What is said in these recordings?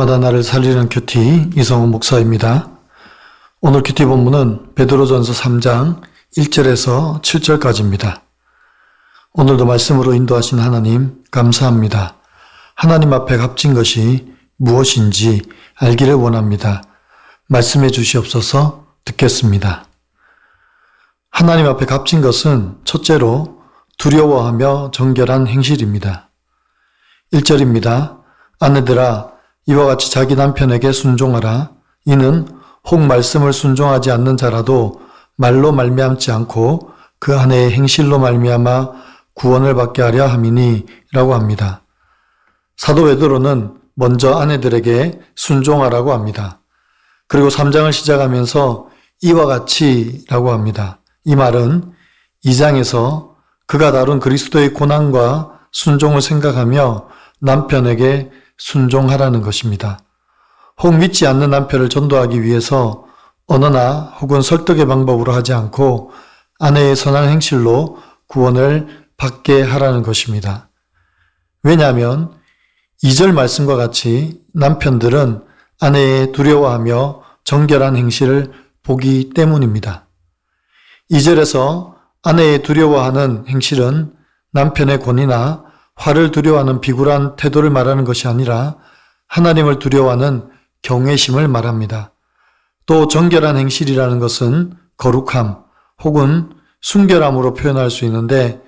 날마다 나를 살리는 큐티 이성훈 목사입니다. 오늘 큐티 본문은 베드로전서 3장 1절에서 7절까지입니다. 오늘도 말씀으로 인도하신 하나님 감사합니다. 하나님 앞에 값진 것이 무엇인지 알기를 원합니다. 말씀해 주시옵소서. 듣겠습니다. 하나님 앞에 값진 것은 첫째로 두려워하며 정결한 행실입니다. 1절입니다. 아내들아 이와 같이 자기 남편에게 순종하라. 이는 혹 말씀을 순종하지 않는 자라도 말로 말미암지 않고 그 아내의 행실로 말미암아 구원을 받게 하려 함이니 라고 합니다. 사도 베드로는 먼저 아내들에게 순종하라고 합니다. 그리고 3장을 시작하면서 이와 같이 라고 합니다. 이 말은 2장에서 그가 다룬 그리스도의 고난과 순종을 생각하며 남편에게 순종하라는 것입니다. 혹 믿지 않는 남편을 전도하기 위해서 언어나 혹은 설득의 방법으로 하지 않고 아내의 선한 행실로 구원을 받게 하라는 것입니다. 왜냐하면 2절 말씀과 같이 남편들은 아내의 두려워하며 정결한 행실을 보기 때문입니다. 2절에서 아내의 두려워하는 행실은 남편의 권위나 화를 두려워하는 비굴한 태도를 말하는 것이 아니라 하나님을 두려워하는 경외심을 말합니다. 또 정결한 행실이라는 것은 거룩함 혹은 순결함으로 표현할 수 있는데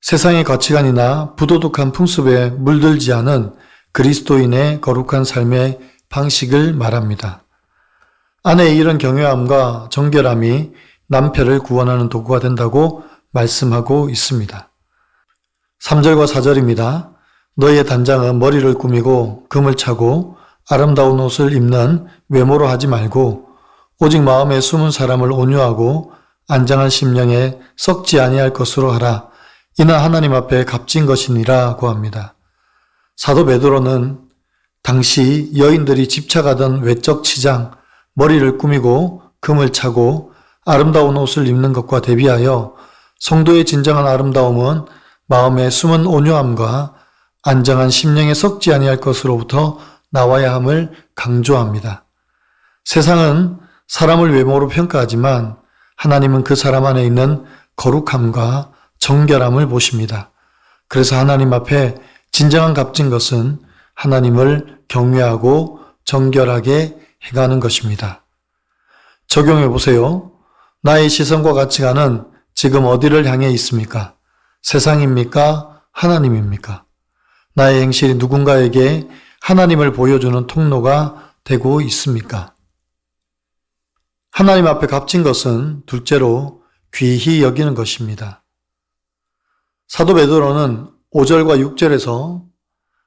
세상의 가치관이나 부도덕한 풍습에 물들지 않은 그리스도인의 거룩한 삶의 방식을 말합니다. 아내의 이런 경외함과 정결함이 남편을 구원하는 도구가 된다고 말씀하고 있습니다. 3절과 4절입니다. 너희의 단장은 머리를 꾸미고 금을 차고 아름다운 옷을 입는 외모로 하지 말고 오직 마음에 숨은 사람을 온유하고 안장한 심령에 썩지 아니할 것으로 하라. 이는 하나님 앞에 값진 것이니라고 합니다. 사도 베드로는 당시 여인들이 집착하던 외적 치장, 머리를 꾸미고 금을 차고 아름다운 옷을 입는 것과 대비하여 성도의 진정한 아름다움은 마음의 숨은 온유함과 안정한 심령에 썩지 아니할 것으로부터 나와야 함을 강조합니다. 세상은 사람을 외모로 평가하지만 하나님은 그 사람 안에 있는 거룩함과 정결함을 보십니다. 그래서 하나님 앞에 진정한 값진 것은 하나님을 경외하고 정결하게 행하는 것입니다. 적용해 보세요. 나의 시선과 가치관은 지금 어디를 향해 있습니까? 세상입니까? 하나님입니까? 나의 행실이 누군가에게 하나님을 보여주는 통로가 되고 있습니까? 하나님 앞에 값진 것은 둘째로 귀히 여기는 것입니다. 사도 베드로는 5절과 6절에서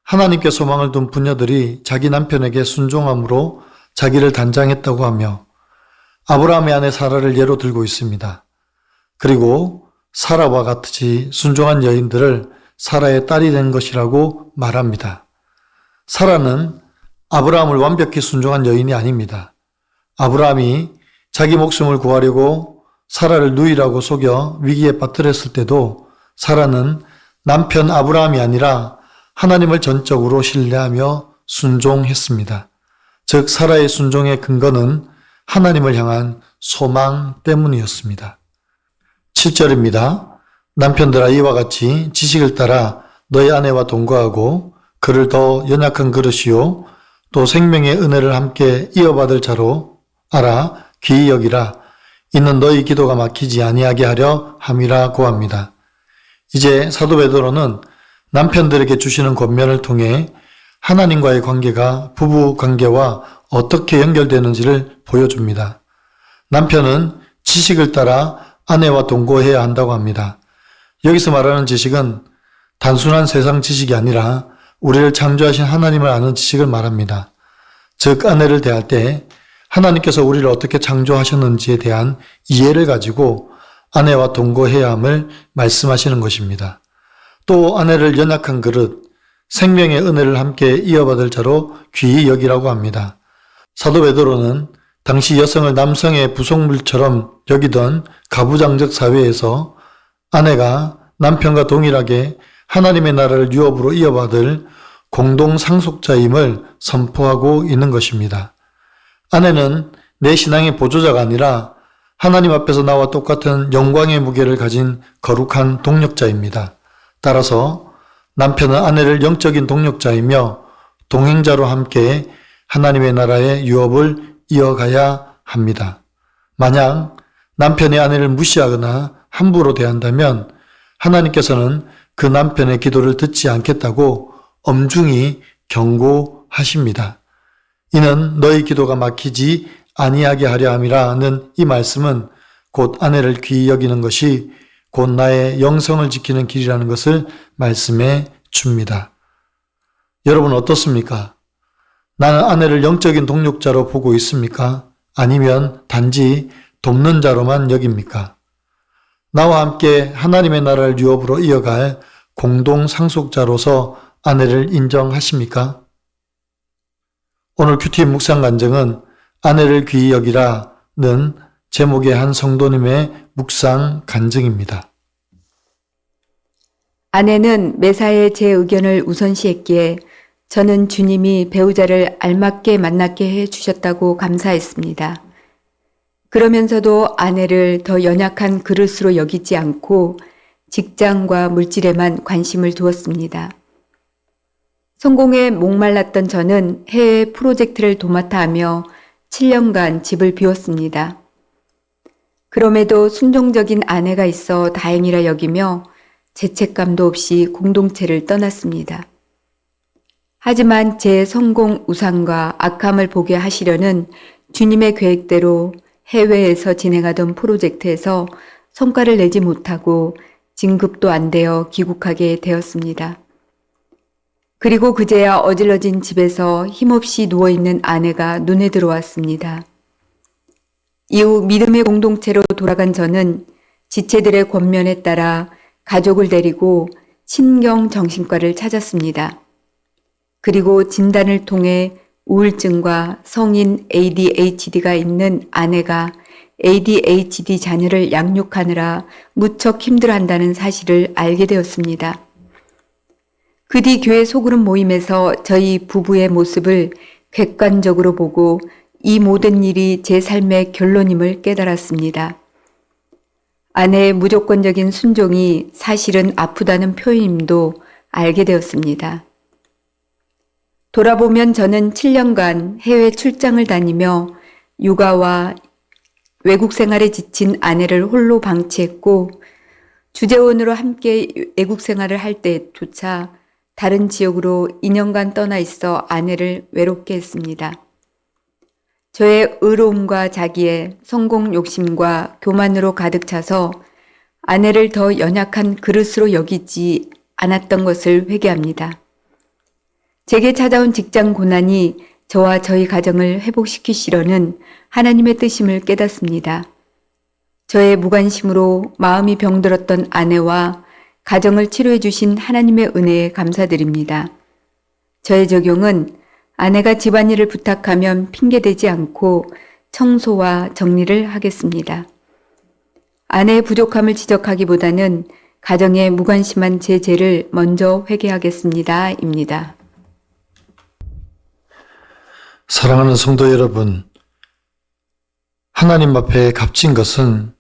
하나님께 소망을 둔 부녀들이 자기 남편에게 순종함으로 자기를 단장했다고 하며 아브라함의 아내 사라를 예로 들고 있습니다. 그리고 사라와 같이 순종한 여인들을 사라의 딸이 된 것이라고 말합니다. 사라는 아브라함을 완벽히 순종한 여인이 아닙니다. 아브라함이 자기 목숨을 구하려고 사라를 누이라고 속여 위기에 빠뜨렸을 때도 사라는 남편 아브라함이 아니라 하나님을 전적으로 신뢰하며 순종했습니다. 즉 사라의 순종의 근거는 하나님을 향한 소망 때문이었습니다. 7절입니다. 남편들아 이와 같이 지식을 따라 너희 아내와 동거하고 그를 더 연약한 그릇이요 또 생명의 은혜를 함께 이어받을 자로 알아 귀히 여기라. 이는 너희 기도가 막히지 아니하게 하려 함이라고 합니다. 이제 사도 베드로는 남편들에게 주시는 권면을 통해 하나님과의 관계가 부부 관계와 어떻게 연결되는지를 보여줍니다. 남편은 지식을 따라 아내와 동거해야 한다고 합니다. 여기서 말하는 지식은 단순한 세상 지식이 아니라 우리를 창조하신 하나님을 아는 지식을 말합니다. 즉 아내를 대할 때 하나님께서 우리를 어떻게 창조하셨는지에 대한 이해를 가지고 아내와 동거해야 함을 말씀하시는 것입니다. 또 아내를 연약한 그릇, 생명의 은혜를 함께 이어받을 자로 귀히 여기라고 합니다. 사도 베드로는 당시 여성을 남성의 부속물처럼 여기던 가부장적 사회에서 아내가 남편과 동일하게 하나님의 나라를 유업으로 이어받을 공동 상속자임을 선포하고 있는 것입니다. 아내는 내 신앙의 보조자가 아니라 하나님 앞에서 나와 똑같은 영광의 무게를 가진 거룩한 동력자입니다. 따라서 남편은 아내를 영적인 동력자이며 동행자로 함께 하나님의 나라의 유업을 이어가야 합니다. 만약 남편이 아내를 무시하거나 함부로 대한다면 하나님께서는 그 남편의 기도를 듣지 않겠다고 엄중히 경고하십니다. 이는 너희 기도가 막히지 아니하게 하려 함이라는 이 말씀은 곧 아내를 귀히 여기는 것이 곧 나의 영성을 지키는 길이라는 것을 말씀해 줍니다. 여러분 어떻습니까? 나는 아내를 영적인 동력자로 보고 있습니까? 아니면 단지 돕는 자로만 여깁니까? 나와 함께 하나님의 나라를 유업으로 이어갈 공동 상속자로서 아내를 인정하십니까? 오늘 큐티 묵상 간증은 아내를 귀히 여기라는 제목의 한 성도님의 묵상 간증입니다. 아내는 매사에 제 의견을 우선시했기에 저는 주님이 배우자를 알맞게 만나게 해 주셨다고 감사했습니다. 그러면서도 아내를 더 연약한 그릇으로 여기지 않고 직장과 물질에만 관심을 두었습니다. 성공에 목말랐던 저는 해외 프로젝트를 도맡아 하며 7년간 집을 비웠습니다. 그럼에도 순종적인 아내가 있어 다행이라 여기며 죄책감도 없이 공동체를 떠났습니다. 하지만 제 성공 우상과 악함을 보게 하시려는 주님의 계획대로 해외에서 진행하던 프로젝트에서 성과를 내지 못하고 진급도 안 되어 귀국하게 되었습니다. 그리고 그제야 어질러진 집에서 힘없이 누워있는 아내가 눈에 들어왔습니다. 이후 믿음의 공동체로 돌아간 저는 지체들의 권면에 따라 가족을 데리고 신경정신과를 찾았습니다. 그리고 진단을 통해 우울증과 성인 ADHD가 있는 아내가 ADHD 자녀를 양육하느라 무척 힘들어한다는 사실을 알게 되었습니다. 그 뒤 교회 소그룹 모임에서 저희 부부의 모습을 객관적으로 보고 이 모든 일이 제 삶의 결론임을 깨달았습니다. 아내의 무조건적인 순종이 사실은 아프다는 표현임도 알게 되었습니다. 돌아보면 저는 7년간 해외 출장을 다니며 육아와 외국 생활에 지친 아내를 홀로 방치했고 주재원으로 함께 외국 생활을 할 때조차 다른 지역으로 2년간 떠나 있어 아내를 외롭게 했습니다. 저의 의로움과 자기의 성공 욕심과 교만으로 가득 차서 아내를 더 연약한 그릇으로 여기지 않았던 것을 회개합니다. 제게 찾아온 직장 고난이 저와 저희 가정을 회복시키시려는 하나님의 뜻임을 깨닫습니다. 저의 무관심으로 마음이 병들었던 아내와 가정을 치료해 주신 하나님의 은혜에 감사드립니다. 저의 적용은 아내가 집안일을 부탁하면 핑계대지 않고 청소와 정리를 하겠습니다. 아내의 부족함을 지적하기보다는 가정에 무관심한 제 죄를 먼저 회개하겠습니다. 입니다. 사랑하는 성도 여러분, 하나님 앞에 값진 것은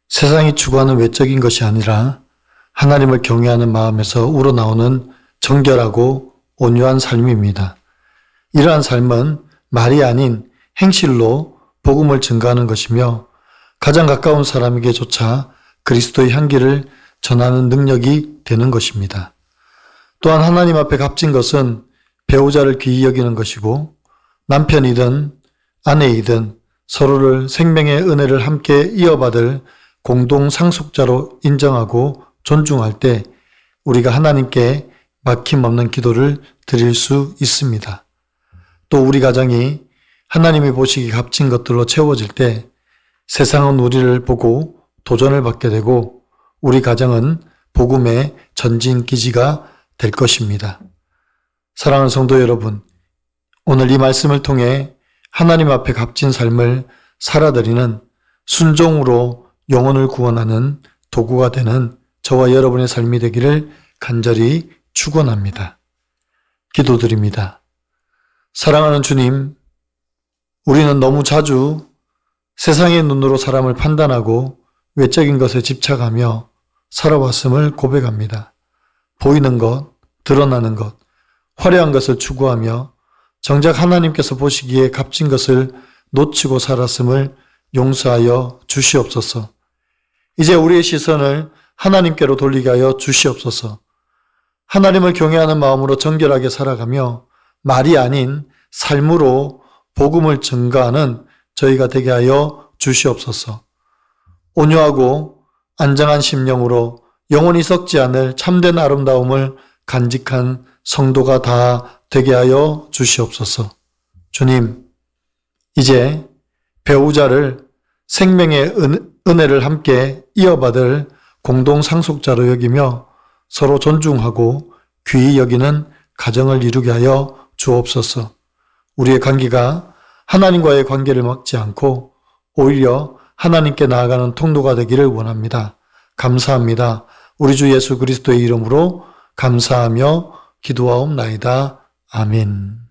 세상이 추구하는 외적인 것이 아니라 하나님을 경외하는 마음에서 우러나오는 정결하고 온유한 삶입니다. 이러한 삶은 말이 아닌 행실로 복음을 증거하는 것이며 가장 가까운 사람에게조차 그리스도의 향기를 전하는 능력이 되는 것입니다. 또한 하나님 앞에 값진 것은 배우자를 귀히 여기는 것이고 남편이든 아내이든 서로를 생명의 은혜를 함께 이어받을 공동 상속자로 인정하고 존중할 때 우리가 하나님께 막힘없는 기도를 드릴 수 있습니다. 또 우리 가정이 하나님이 보시기 값진 것들로 채워질 때 세상은 우리를 보고 도전을 받게 되고 우리 가정은 복음의 전진 기지가 될 것입니다. 사랑하는 성도 여러분, 오늘 이 말씀을 통해 하나님 앞에 값진 삶을 살아드리는 순종으로 영혼을 구원하는 도구가 되는 저와 여러분의 삶이 되기를 간절히 축원합니다. 기도드립니다. 사랑하는 주님, 우리는 너무 자주 세상의 눈으로 사람을 판단하고 외적인 것에 집착하며 살아왔음을 고백합니다. 보이는 것, 드러나는 것, 화려한 것을 추구하며 정작 하나님께서 보시기에 값진 것을 놓치고 살았음을 용서하여 주시옵소서. 이제 우리의 시선을 하나님께로 돌리게 하여 주시옵소서. 하나님을 경외하는 마음으로 정결하게 살아가며 말이 아닌 삶으로 복음을 증거하는 저희가 되게 하여 주시옵소서. 온유하고 안정한 심령으로 영원히 썩지 않을 참된 아름다움을 간직한 성도가 다 되게 하여 주시옵소서. 주님, 이제 배우자를 생명의 은혜를 함께 이어받을 공동 상속자로 여기며 서로 존중하고 귀히 여기는 가정을 이루게 하여 주옵소서. 우리의 관계가 하나님과의 관계를 막지 않고 오히려 하나님께 나아가는 통로가 되기를 원합니다. 감사합니다. 우리 주 예수 그리스도의 이름으로 감사하며 기도하옵나이다. 아멘.